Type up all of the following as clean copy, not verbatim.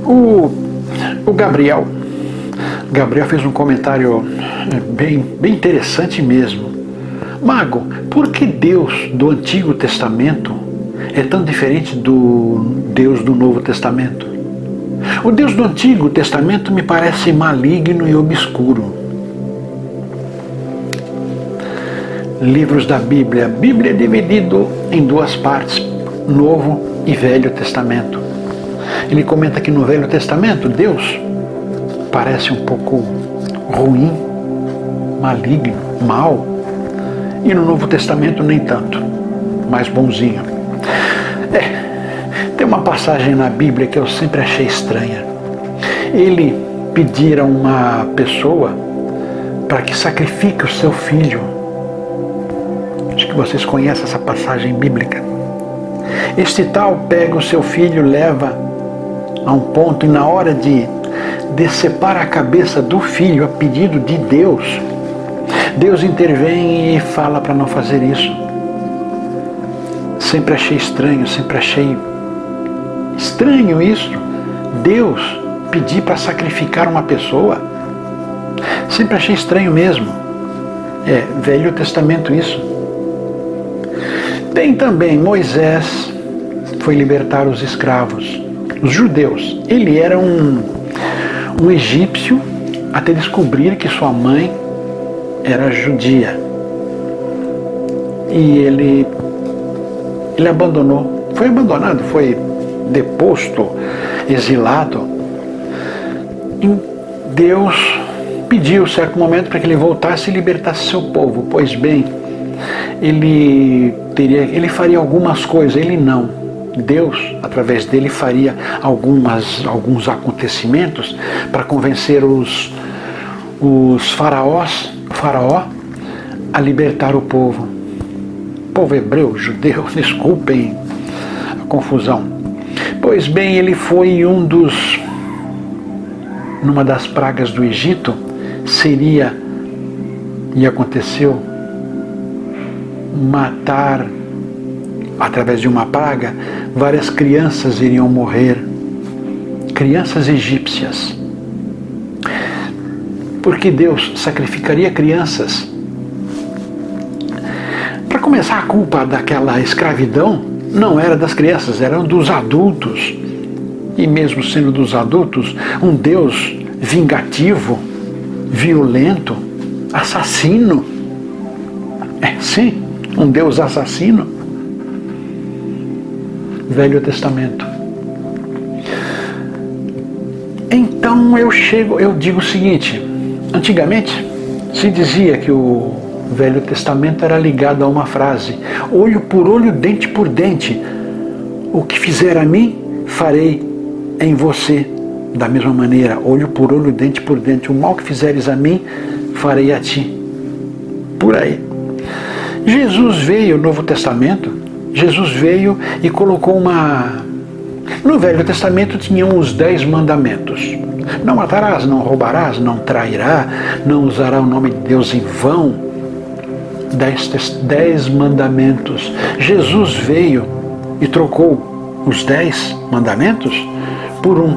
O Gabriel fez um comentário bem interessante mesmo. Mago, por que Deus do Antigo Testamento é tão diferente do Deus do Novo Testamento? O Deus do Antigo Testamento me parece maligno e obscuro. Livros da Bíblia. A Bíblia é dividido em duas partes, Novo e Velho Testamento. Ele comenta que no Velho Testamento Deus parece um pouco ruim, maligno, mau, e no Novo Testamento nem tanto, mais bonzinho. Tem uma passagem na Bíblia que eu sempre achei estranha. Ele pedir a uma pessoa para que sacrifique o seu filho. Acho que vocês conhecem essa passagem bíblica. Este tal pega o seu filho, leva a um ponto, e na hora de decepar a cabeça do filho a pedido de Deus, Deus intervém e fala para não fazer isso. Sempre achei estranho, sempre achei estranho isso. Deus pedir para sacrificar uma pessoa. Sempre achei estranho mesmo. Velho Testamento isso. Tem também Moisés foi libertar os escravos, os judeus. Ele era um egípcio até descobrir que sua mãe era judia. E ele abandonou. Foi abandonado, foi deposto, exilado. E Deus pediu certo momento para que ele voltasse e libertasse seu povo. Pois bem, ele faria algumas coisas, ele não. Deus, através dele, faria alguns acontecimentos para convencer o faraó a libertar o povo. Povo hebreu, judeu, desculpem a confusão. Pois bem, ele foi numa das pragas do Egito, e aconteceu, matar, através de uma praga, várias crianças iriam morrer, crianças egípcias. Porque Deus sacrificaria crianças. Para começar, a culpa daquela escravidão não era das crianças, eram dos adultos. E mesmo sendo dos adultos, um Deus vingativo, violento, assassino. Sim, um Deus assassino. Velho Testamento. Então eu digo o seguinte: antigamente se dizia que o Velho Testamento era ligado a uma frase: olho por olho, dente por dente. O que fizer a mim, farei em você da mesma maneira. Olho por olho, dente por dente. O mal que fizeres a mim, farei a ti. Por aí. Jesus veio, Novo Testamento, Jesus veio e colocou No Velho Testamento tinham os 10 mandamentos. Não matarás, não roubarás, não trairás, não usará o nome de Deus em vão. 10 mandamentos. Jesus veio e trocou os 10 mandamentos por um.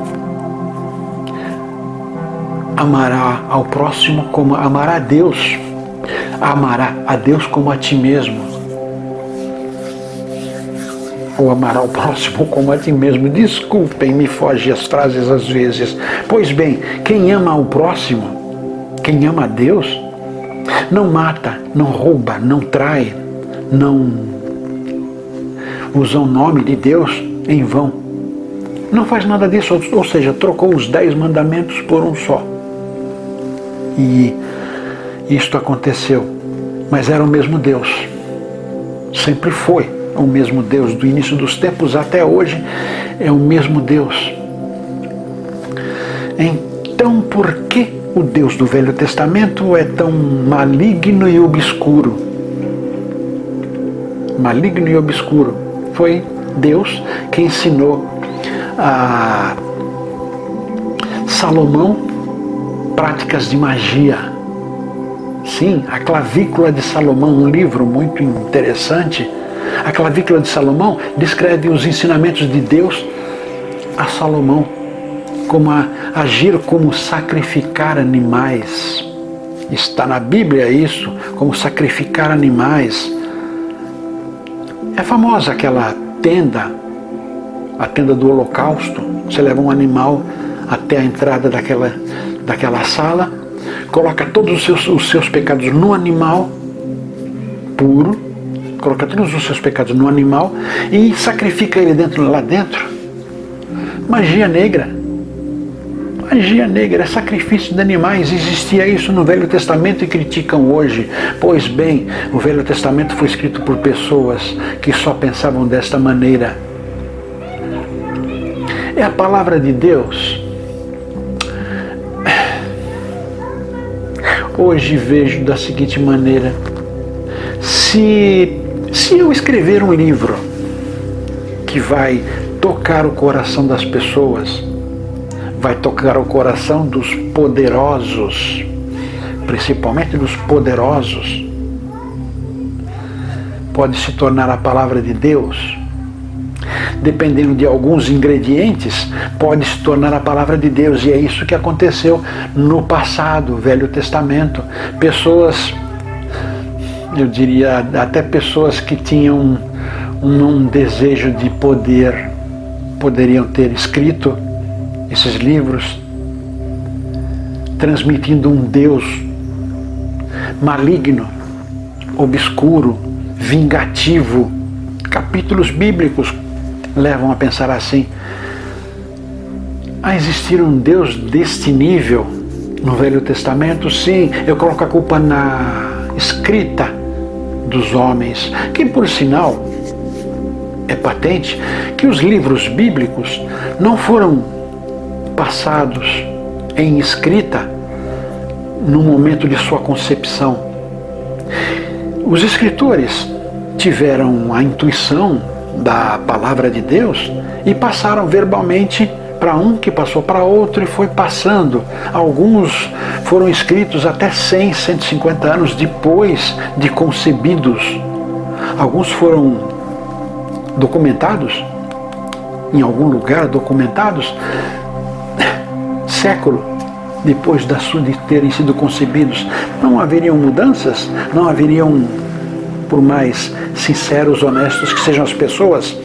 Amará ao próximo como amará a Deus. Amará a Deus como a ti mesmo. Ou amará o próximo como a ti mesmo. Desculpem, me fogem as frases às vezes. Pois bem, quem ama o próximo, quem ama a Deus, não mata, não rouba, não trai, não usa o nome de Deus em vão. Não faz nada disso, ou seja, trocou os 10 mandamentos por um só. E isto aconteceu, mas era o mesmo Deus. Sempre foi o mesmo Deus, do início dos tempos até hoje, é o mesmo Deus. Então, por que o Deus do Velho Testamento é tão maligno e obscuro? Maligno e obscuro. Foi Deus que ensinou a Salomão práticas de magia. Sim, a Clavícula de Salomão, um livro muito interessante. A Clavícula de Salomão descreve os ensinamentos de Deus a Salomão. agir como sacrificar animais. Está na Bíblia isso, como sacrificar animais. É famosa aquela tenda, a tenda do holocausto. Você leva um animal até a entrada daquela sala, coloca todos os seus pecados no animal puro, coloca todos os seus pecados no animal e sacrifica ele lá dentro. Magia negra. Magia negra, é sacrifício de animais. Existia isso no Velho Testamento e criticam hoje. Pois bem, o Velho Testamento foi escrito por pessoas que só pensavam desta maneira. É a palavra de Deus. Hoje vejo da seguinte maneira: se eu escrever um livro que vai tocar o coração das pessoas, vai tocar o coração dos poderosos, principalmente dos poderosos, pode se tornar a palavra de Deus. Dependendo de alguns ingredientes, pode se tornar a palavra de Deus. E é isso que aconteceu no passado, Velho Testamento. Pessoas, eu diria até pessoas que tinham um desejo de poder, poderiam ter escrito esses livros, transmitindo um Deus maligno, obscuro, vingativo. Capítulos bíblicos levam a pensar assim. A existir um Deus deste nível no Velho Testamento? Sim, eu coloco a culpa na escrita dos homens, que por sinal é patente que os livros bíblicos não foram passados em escrita no momento de sua concepção. Os escritores tiveram a intuição da palavra de Deus e passaram verbalmente para um, que passou para outro e foi passando. Alguns foram escritos até 100, 150 anos depois de concebidos. Alguns foram documentados, em algum lugar documentados, século depois de terem sido concebidos. Não haveriam mudanças, não haveriam, por mais sinceros, honestos que sejam as pessoas,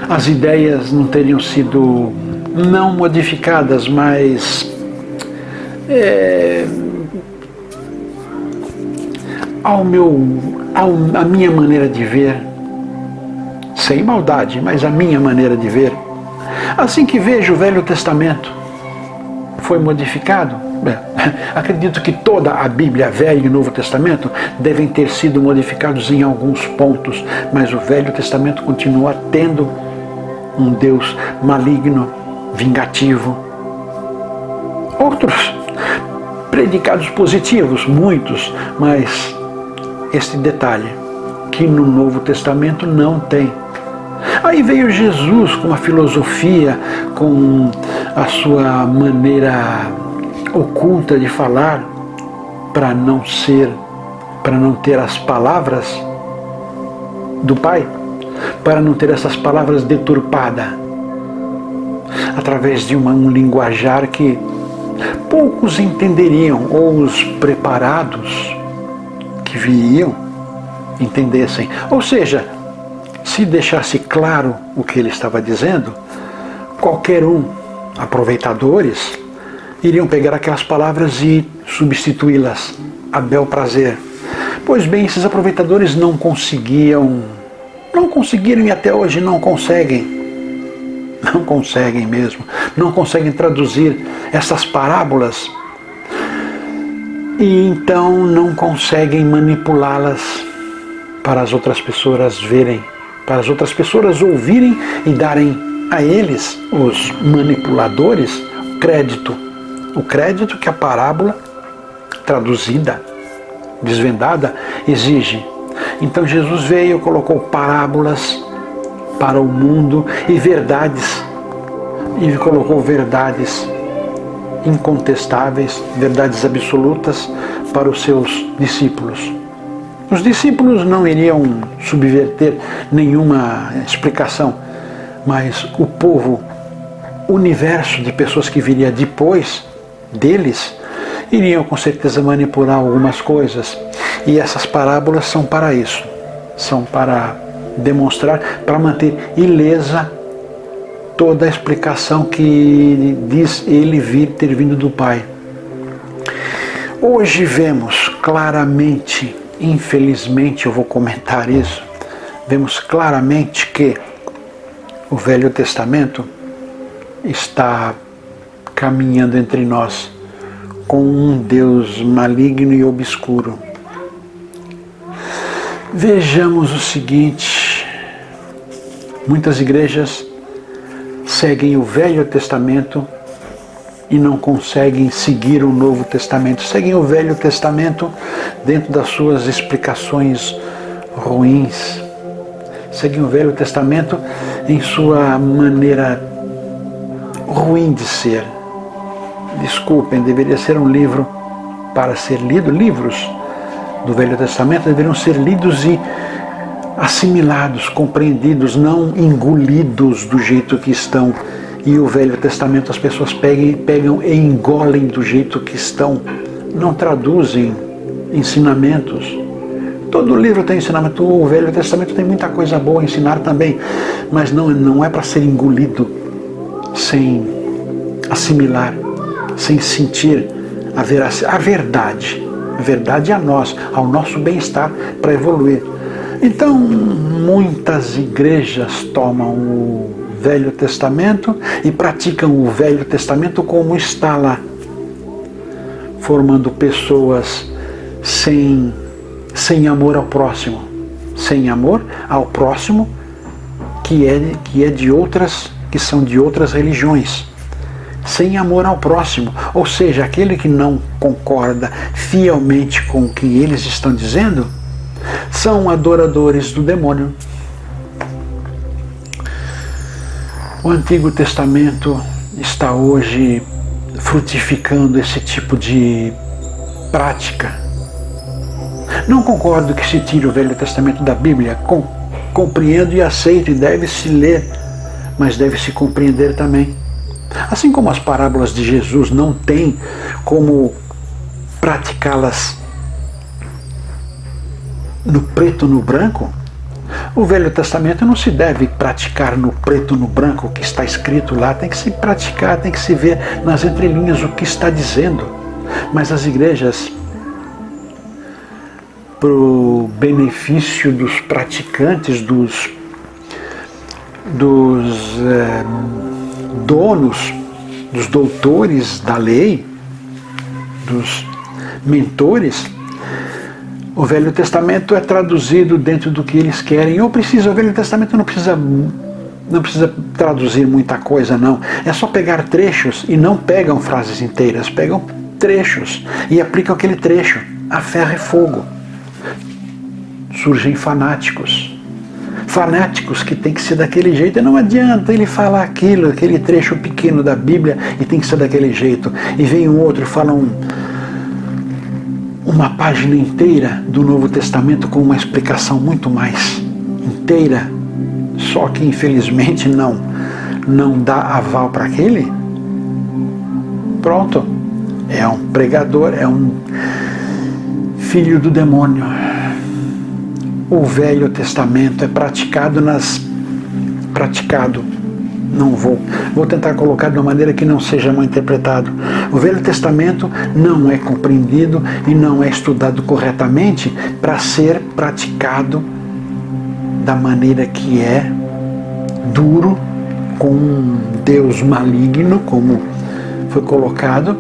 as ideias não teriam sido não modificadas, mas a minha maneira de ver, sem maldade, mas a minha maneira de ver, assim que vejo o Velho Testamento foi modificado. Acredito que toda a Bíblia, Velho e Novo Testamento, devem ter sido modificados em alguns pontos, mas o Velho Testamento continua tendo um Deus maligno, vingativo. Outros predicados positivos, muitos, mas este detalhe, que no Novo Testamento não tem. Aí veio Jesus com a filosofia, com a sua maneira oculta de falar, para não ter as palavras do Pai, para não ter essas palavras deturpadas, através de um linguajar que poucos entenderiam, ou os preparados que viriam entendessem. Ou seja, se deixasse claro o que ele estava dizendo, qualquer um, aproveitadores, iriam pegar aquelas palavras e substituí-las a bel prazer. Pois bem, esses aproveitadores não conseguiram e até hoje não conseguem mesmo, não conseguem traduzir essas parábolas e então não conseguem manipulá-las para as outras pessoas verem, para as outras pessoas ouvirem e darem a eles, os manipuladores, o crédito que a parábola traduzida, desvendada, exige. Então Jesus veio, colocou parábolas para o mundo e verdades, e colocou verdades incontestáveis, verdades absolutas para os seus discípulos. Os discípulos não iriam subverter nenhuma explicação, mas o povo universo de pessoas que viria depois deles iriam com certeza manipular algumas coisas. E essas parábolas são para isso. São para demonstrar, para manter ilesa toda a explicação que diz ele ter vindo do Pai. Hoje vemos claramente, infelizmente eu vou comentar isso, vemos claramente que o Velho Testamento está caminhando entre nós com um Deus maligno e obscuro. Vejamos o seguinte: muitas igrejas seguem o Velho Testamento e não conseguem seguir o Novo Testamento. Seguem o Velho Testamento dentro das suas explicações ruins. Seguem o Velho Testamento em sua maneira ruim de ser. Desculpem, deveria ser um livro para ser lido. Livros do Velho Testamento deveriam ser lidos e assimilados, compreendidos, não engolidos do jeito que estão. E o Velho Testamento as pessoas pegam e engolem do jeito que estão. Não traduzem ensinamentos. Todo livro tem ensinamento. O Velho Testamento tem muita coisa boa a ensinar também, mas não é para ser engolido sem assimilar, sem sentir a verdade. A verdade a nós, ao nosso bem-estar, para evoluir. Então, muitas igrejas tomam o Velho Testamento e praticam o Velho Testamento como está lá, formando pessoas sem amor ao próximo, sem amor ao próximo que são de outras religiões, sem amor ao próximo, ou seja, aquele que não concorda fielmente com o que eles estão dizendo, são adoradores do demônio. O Antigo Testamento está hoje frutificando esse tipo de prática. Não concordo que se tire o Velho Testamento da Bíblia. Compreendo e aceito, e deve-se ler, mas deve-se compreender também. Assim como as parábolas de Jesus não tem como praticá-las no preto no branco, o Velho Testamento não se deve praticar no preto no branco o que está escrito lá, tem que se praticar, tem que se ver nas entrelinhas o que está dizendo. Mas as igrejas, para o benefício dos praticantes, dos donos, dos doutores da lei, dos mentores, o Velho Testamento é traduzido dentro do que eles querem. O Velho Testamento não precisa traduzir muita coisa, não. É só pegar trechos, e não pegam frases inteiras, pegam trechos e aplicam aquele trecho a ferro e fogo. Surgem fanáticos que tem que ser daquele jeito, e não adianta ele falar aquele trecho pequeno da Bíblia e tem que ser daquele jeito. E vem um outro e fala uma página inteira do Novo Testamento com uma explicação muito mais inteira, só que infelizmente não dá aval para aquele. Pronto, é um pregador, é um filho do demônio. O Velho Testamento é vou tentar colocar de uma maneira que não seja mal interpretado. O Velho Testamento não é compreendido e não é estudado corretamente para ser praticado da maneira que é, duro, com um Deus maligno, como foi colocado,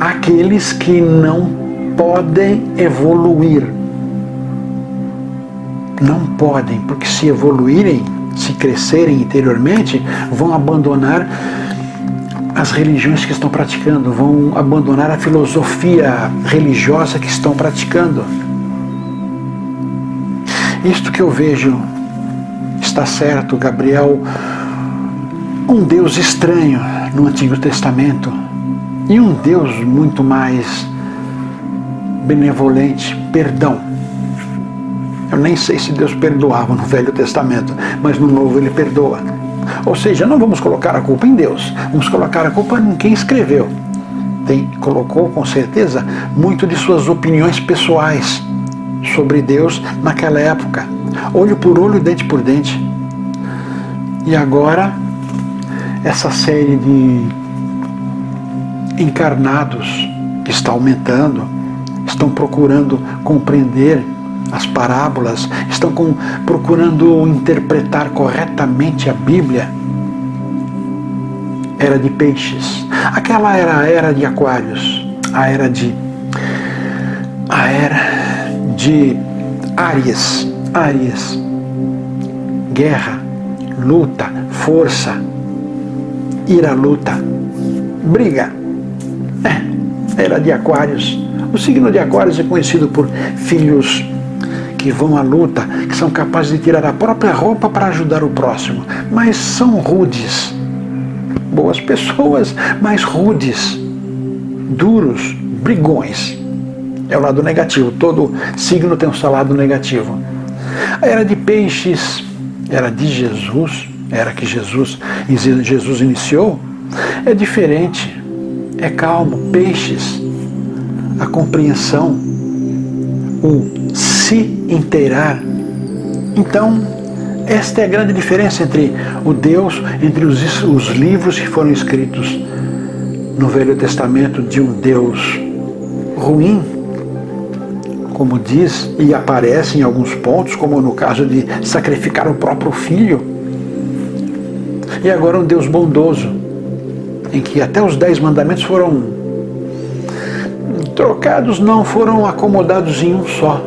aqueles que não podem evoluir. Não podem, porque se evoluírem, se crescerem interiormente, vão abandonar as religiões que estão praticando, vão abandonar a filosofia religiosa que estão praticando. Isto que eu vejo está certo, Gabriel, um Deus estranho no Antigo Testamento e um Deus muito mais benevolente, perdão. Eu nem sei se Deus perdoava no Velho Testamento, mas no Novo ele perdoa. Ou seja, não vamos colocar a culpa em Deus, vamos colocar a culpa em quem escreveu. Colocou com certeza muito de suas opiniões pessoais sobre Deus naquela época, olho por olho, dente por dente. E agora essa série de encarnados que está aumentando, estão procurando compreender as parábolas, estão procurando interpretar corretamente a Bíblia. Era de peixes. Aquela era a era de Aquários, a era de Áries. Guerra, luta, força, ir à luta, briga. Era de Aquários. O signo de Aquários é conhecido por filhos que vão à luta, que são capazes de tirar a própria roupa para ajudar o próximo, mas são rudes. Boas pessoas, mas rudes, duros, brigões. É o lado negativo. Todo signo tem um seu lado negativo. A era de peixes, era de Jesus, era que Jesus iniciou, é diferente, é calmo. Peixes, a compreensão, o se inteirar. Então, esta é a grande diferença entre o Deus, entre os livros que foram escritos no Velho Testamento, de um Deus ruim, como diz, e aparece em alguns pontos, como no caso de sacrificar o próprio filho, e agora um Deus bondoso, em que até os 10 mandamentos foram trocados, não foram acomodados em um só.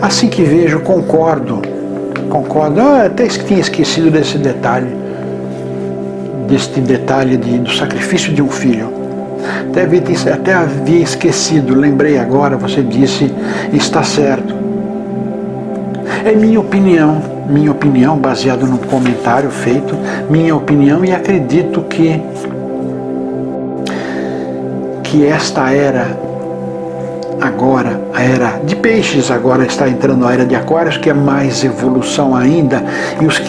Assim que vejo, concordo, até tinha esquecido desse detalhe do sacrifício de um filho. Até havia esquecido, lembrei agora, você disse, está certo. É minha opinião baseada num comentário feito, minha opinião, e acredito que esta era agora, a era de peixes, agora está entrando a era de Aquários, que é mais evolução ainda, e os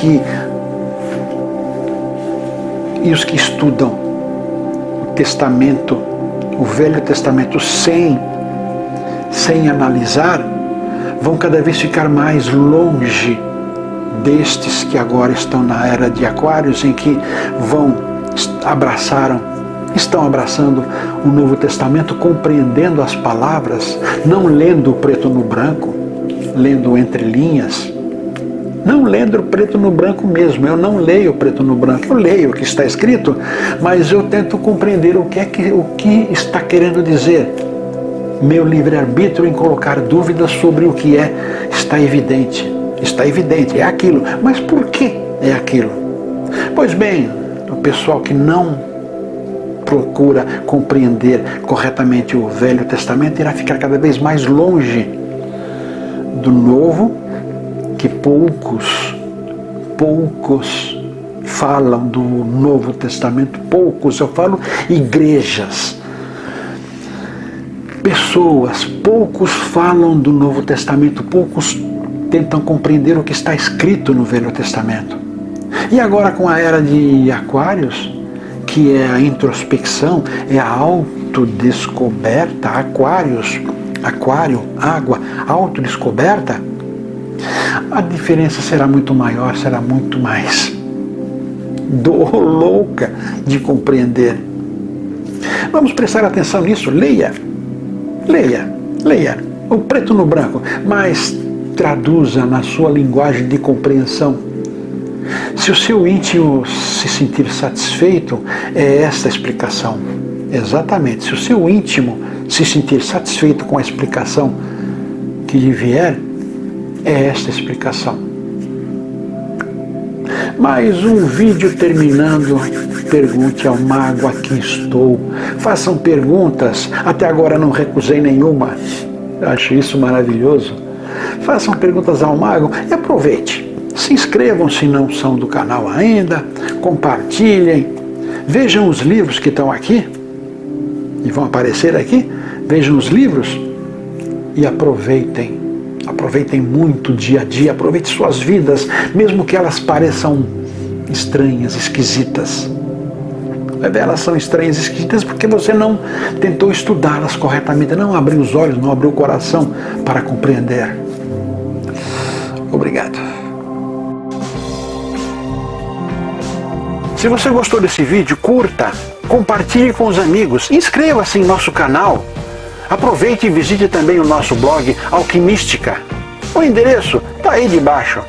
que estudam o Testamento, o Velho Testamento, sem analisar, vão cada vez ficar mais longe destes que agora estão na era de Aquários, em que estão abraçando o Novo Testamento, compreendendo as palavras, não lendo o preto no branco, lendo entre linhas, não lendo o preto no branco mesmo. Eu não leio o preto no branco, eu leio o que está escrito, mas eu tento compreender o que está querendo dizer. Meu livre-arbítrio em colocar dúvidas sobre o que está evidente. Está evidente, é aquilo. Mas por que é aquilo? Pois bem, o pessoal que não procura compreender corretamente o Velho Testamento irá ficar cada vez mais longe do Novo, que poucos falam do Novo Testamento, poucos, eu falo igrejas, pessoas, poucos falam do Novo Testamento, poucos tentam compreender o que está escrito no Velho Testamento. E agora, com a era de Aquários, que é a introspecção, é a autodescoberta, aquário, água, autodescoberta, a diferença será muito maior, será muito mais louca de compreender. Vamos prestar atenção nisso. Leia o preto no branco, mas traduza na sua linguagem de compreensão. Se o seu íntimo se sentir satisfeito, é esta a explicação. Exatamente. Se o seu íntimo se sentir satisfeito com a explicação que lhe vier, é esta a explicação. Mais um vídeo terminando. Pergunte ao mago, aqui estou. Façam perguntas. Até agora não recusei nenhuma. Acho isso maravilhoso. Façam perguntas ao mago e aproveite. Se inscrevam se não são do canal ainda. Compartilhem. Vejam os livros que estão aqui e vão aparecer aqui. Vejam os livros e aproveitem Aproveitem muito o dia a dia, aproveite suas vidas, mesmo que elas pareçam estranhas, esquisitas. Elas são estranhas e esquisitas porque você não tentou estudá-las corretamente, não abriu os olhos, não abriu o coração para compreender. Obrigado. Se você gostou desse vídeo, curta, compartilhe com os amigos, inscreva-se em nosso canal. Aproveite e visite também o nosso blog Alquimística. O endereço está aí debaixo.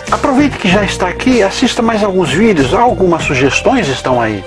Aproveite que já está aqui, assista mais alguns vídeos, algumas sugestões estão aí.